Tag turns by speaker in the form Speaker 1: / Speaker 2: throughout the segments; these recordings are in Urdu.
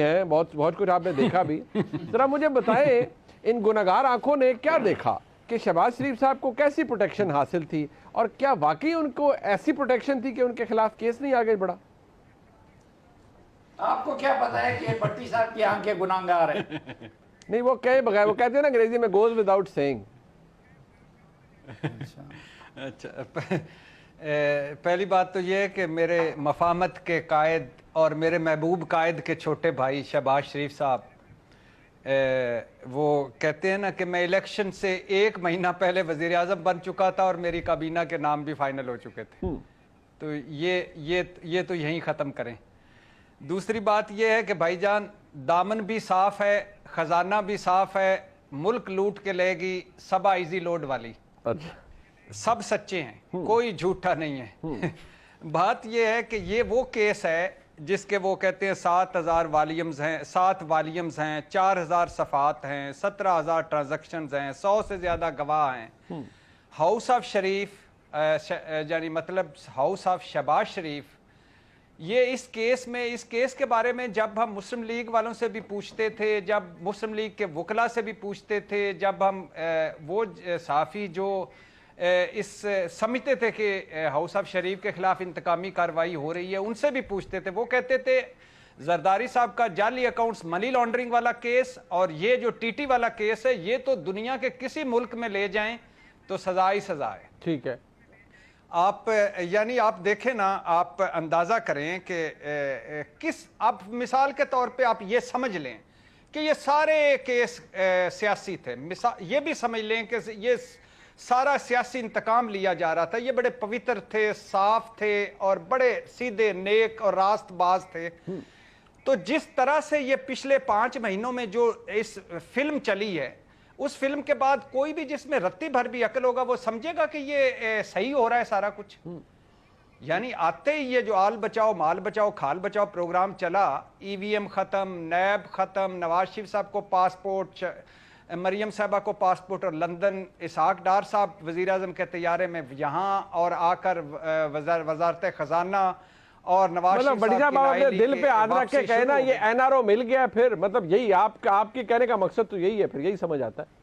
Speaker 1: ہیں, بہت کچھ آپ نے دیکھا بھی. ذرا مجھے بتائیں ان گناہگار آنکھوں نے کیا دیکھا کہ شہباز شریف صاحب کو کیسی پروٹیکشن حاصل تھی, اور کیا واقعی ان کو ایسی پروٹیکشن تھی کہ ان کے خلاف کیس نہیں آگے بڑھا؟
Speaker 2: آپ کو کیا پتا ہے کہ بھٹی صاحب کی آنکھیں گناہگار ہیں؟
Speaker 1: نہیں, وہ کہے بغیر, وہ کہتے ہیں نا انگریزی میں goes without saying.
Speaker 3: اچھا, پہلی بات تو یہ ہے کہ میرے مفاہمت کے قائد اور میرے محبوب قائد کے چھوٹے بھائی شہباز شریف صاحب وہ کہتے ہیں نا کہ میں الیکشن سے 1 مہینہ پہلے وزیر اعظم بن چکا تھا اور میری کابینہ کے نام بھی فائنل ہو چکے تھے. تو یہ تو یہیں ختم کریں. دوسری بات یہ ہے کہ بھائی جان, دامن بھی صاف ہے, خزانہ بھی صاف ہے, ملک لوٹ کے لے گی صبا ایزی لوڈ والی, سب سچے ہیں, کوئی جھوٹا نہیں ہے. بات یہ ہے کہ یہ وہ کیس ہے جس کے وہ کہتے ہیں 7,000 والیمز ہیں, 7 والیمز ہیں, 4,000 صفحات ہیں, 17,000 ٹرانزیکشنز ہیں, 100 سے زیادہ گواہ ہیں. ہاؤس آف شریف یعنی مطلب ہاؤس آف شہباز شریف, یہ اس کیس کے بارے میں جب ہم مسلم لیگ والوں سے بھی پوچھتے تھے, جب مسلم لیگ کے وکلاء سے بھی پوچھتے تھے, جب ہم وہ صحافی جو اس سمجھتے تھے کہ ہاؤس آف شریف کے خلاف انتقامی کارروائی ہو رہی ہے, ان سے بھی پوچھتے تھے, وہ کہتے تھے زرداری صاحب کا جعلی اکاؤنٹس منی لانڈرنگ والا کیس اور یہ جو ٹی ٹی والا کیس ہے, یہ تو دنیا کے کسی ملک میں لے جائیں تو سزا ہی سزا ہے.
Speaker 1: ٹھیک ہے,
Speaker 3: آپ یعنی آپ دیکھیں نا, آپ اندازہ کریں کہ آپ مثال کے طور پہ آپ یہ سمجھ لیں کہ یہ سارے کیس سیاسی تھے, یہ بھی سمجھ لیں کہ یہ سارا سیاسی انتقام لیا جا رہا تھا, یہ بڑے پوتر تھے, صاف تھے اور بڑے سیدھے نیک اور راست باز تھے. تو جس طرح سے یہ پچھلے 5 مہینوں میں جو اس فلم چلی ہے, اس فلم کے بعد کوئی بھی جس میں رتی بھر بھی عقل ہوگا وہ سمجھے گا کہ یہ صحیح ہو رہا ہے سارا کچھ. یعنی آتے ہی یہ جو آل بچاؤ مال بچاؤ کھال بچاؤ پروگرام چلا, ای وی ایم ختم, نیب ختم, نواز شریف صاحب کو پاسپورٹ, مریم صاحبہ کو پاسپورٹ, اور لندن اسحاق ڈار صاحب وزیر اعظم کے طیارے میں یہاں, اور آ کر وزارت خزانہ, اور نواز شریف
Speaker 1: بڑی صاحب آپ نے دل پہ ہاتھ رکھ کے کہنا یہ این آر او مل گیا, پھر مطلب یہی آپ کے کہنے کا مقصد تو یہی ہے, پھر یہی سمجھ آتا ہے.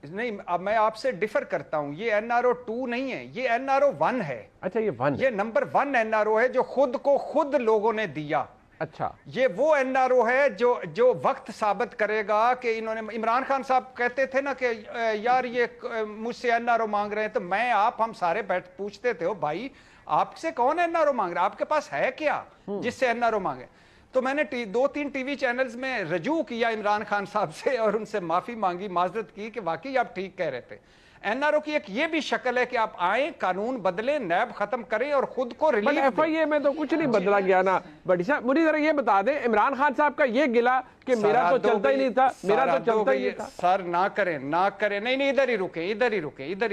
Speaker 3: نہیں, اب میں آپ سے ڈیفر کرتا ہوں, یہ این آر او 2 نہیں ہے, یہ این آر او 1 ہے.
Speaker 1: اچھا, یہ 1,
Speaker 3: یہ نمبر 1 این آر او ہے جو خود کو خود لوگوں نے دیا.
Speaker 1: اچھا,
Speaker 3: یہ وہ این آر او ہے جو وقت ثابت کرے گا کہ انہوں نے, عمران خان صاحب کہتے تھے نا کہ یار یہ مجھ سے این آر او مانگ رہے ہیں, تو ہم سارے پوچھتے تھے, او بھائی آپ سے کون این آر او مانگ رہا ہے, آپ کے پاس ہے کیا جس سے این آر او مانگے. تو میں نے 2-3 ٹی وی چینلز میں رجوع کیا عمران خان صاحب سے اور ان سے معافی مانگی, معذرت کی کہ واقعی آپ ٹھیک کہہ رہے تھے. این آر او کی ایک یہ بھی شکل ہے کہ آپ آئیں, قانون بدلیں, نیب ختم کریں اور خود کو ریلیف دیں.
Speaker 1: ایف آئی اے میں تو کچھ نہیں بدلا گیا نا. بڑی صاحب مجھے ذرا یہ بتا دیں, عمران خان صاحب کا یہ گلا کہ میرا تو چلتا ہی نہیں تھا, میرا تو چلتا ہی نہیں تھا.
Speaker 3: سر نہ کریں, نہیں, ادھر ہی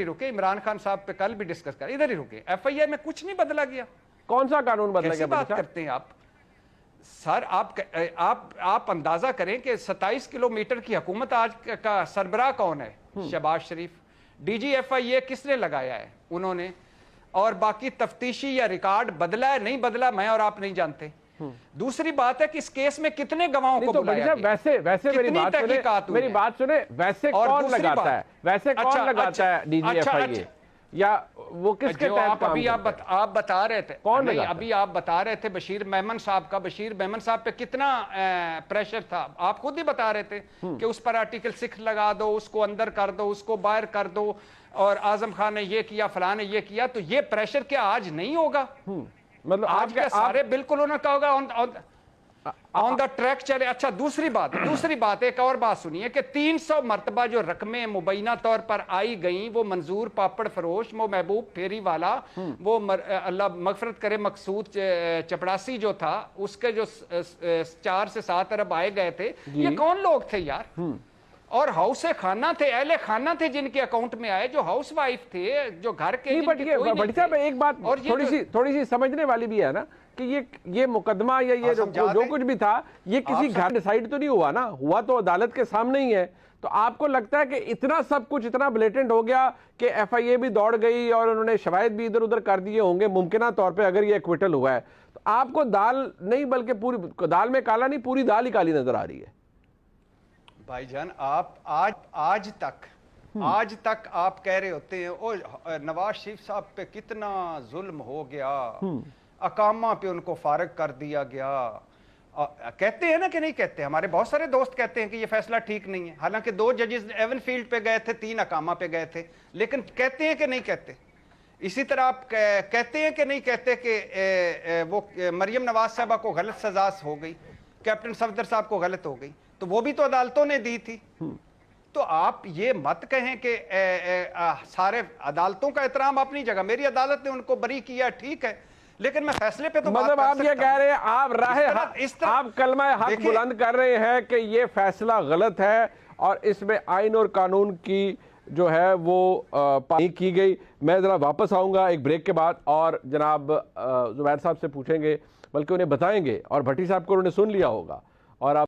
Speaker 3: رکیں. عمران خان صاحب پہ کل بھی ڈسکس کریں, ادھر ہی رکیں. ایف آئی اے میں کچھ نہیں بدلا گیا.
Speaker 1: کون سا قانون بدلا گیا؟
Speaker 3: کیسی بات کرتے ہیں آپ سر. آپ اندازہ کریں کہ 27 کلومیٹر کی حکومت آج کا سربراہ کون ہے؟ شہباز شریف. ڈی جی ایف آئی اے کس نے لگایا ہے؟ انہوں نے. اور باقی تفتیشی یا ریکارڈ بدلا ہے نہیں بدلا میں اور آپ نہیں جانتے. دوسری بات ہے کہ اس کیس میں کتنے گواہوں کو بلایا گیا,
Speaker 1: ویسے میری بات سنیں, ویسے کون لگاتا ہے, ڈی جی ایف آئی اے, یا وہ کس کے تحت کام کرتا ہے؟
Speaker 3: آپ بتا رہے تھے,
Speaker 1: کون لگاتا ہے؟
Speaker 3: ابھی آپ بتا رہے تھے بشیر میمن صاحب پہ کتنا پریشر تھا, آپ خود ہی بتا رہے تھے کہ اس پر آرٹیکل 6 لگا دو, اس کو اندر کر دو, اس کو باہر کر دو, اور اعظم خان نے یہ کیا, فلاں نے یہ کیا. تو یہ پریشر کیا آج نہیں ہوگا؟
Speaker 1: مطلب
Speaker 3: آج کے سارے بالکل انہوں نے کہا ہوگا آن دا ٹریک چلے. اچھا, دوسری بات ایک اور بات سنیے کہ 300 مرتبہ جو رقمیں مبینہ طور پر آئی گئیں, وہ منظور پاپڑ فروش, وہ محبوب پھیری والا, وہ اللہ مغفرت کرے مقصود چپڑاسی جو تھا, اس کے جو 4 سے 7 ارب آئے گئے تھے, یہ کون لوگ تھے یار؟ اور ہاؤس خانہ تھے, اہل خانہ تھے جن کے اکاؤنٹ میں آئے, جو ہاؤس وائف تھے, جو گھر کے
Speaker 1: بڑی صاحب ایک بات تھوڑی سی سمجھنے والی بھی ہے نا کہ یہ مقدمہ یا یہ جو کچھ بھی تھا, یہ کسی گھر ڈیسائیڈ تو نہیں ہوا نا, ہوا تو عدالت کے سامنے ہی ہے. تو آپ کو لگتا ہے کہ اتنا سب کچھ اتنا بلیٹنٹ ہو گیا کہ ایف آئی اے بھی دوڑ گئی اور انہوں نے شواہد بھی ادھر ادھر کر دیے ہوں گے ممکنہ طور پہ اگر یہ ایکویٹل ہوا ہے, تو آپ کو دال نہیں بلکہ پوری دال میں کالا نہیں، پوری دال ہی کالی نظر آ رہی ہے
Speaker 3: بھائی جان. آپ آج تک آپ کہہ رہے ہوتے ہیں او نواز شریف صاحب پہ کتنا ظلم ہو گیا، اقامہ پہ ان کو فارغ کر دیا گیا. کہتے ہیں نا کہ نہیں کہتے؟ ہمارے بہت سارے دوست کہتے ہیں کہ یہ فیصلہ ٹھیک نہیں ہے، حالانکہ 2 ججز ایون فیلڈ پہ گئے تھے، 3 اقامہ پہ گئے تھے، لیکن کہتے ہیں کہ نہیں کہتے؟ اسی طرح آپ کہتے ہیں کہ نہیں کہتے کہ وہ مریم نواز صاحبہ کو غلط سزا ہو گئی، کیپٹن صفدر صاحب کو غلط ہو گئی، تو وہ بھی تو عدالتوں نے دی تھی. تو آپ یہ مت کہیں کہ سارے عدالتوں کا احترام اپنی جگہ، میری عدالت نے ان کو بری کیا، ٹھیک ہے، لیکن میں فیصلے پہ تو
Speaker 1: مطلب آپ یہ کہہ رہے ہیں آپ کلمہ حق بلند کر رہے ہیں کہ یہ فیصلہ غلط ہے اور اس میں آئین اور قانون کی جو ہے وہ پائی کی گئی. میں ذرا واپس آؤں گا ایک بریک کے بعد اور جناب زبیر صاحب سے پوچھیں گے، بلکہ انہیں بتائیں گے، اور بھٹی صاحب کو انہوں نے سن لیا ہوگا اور آپ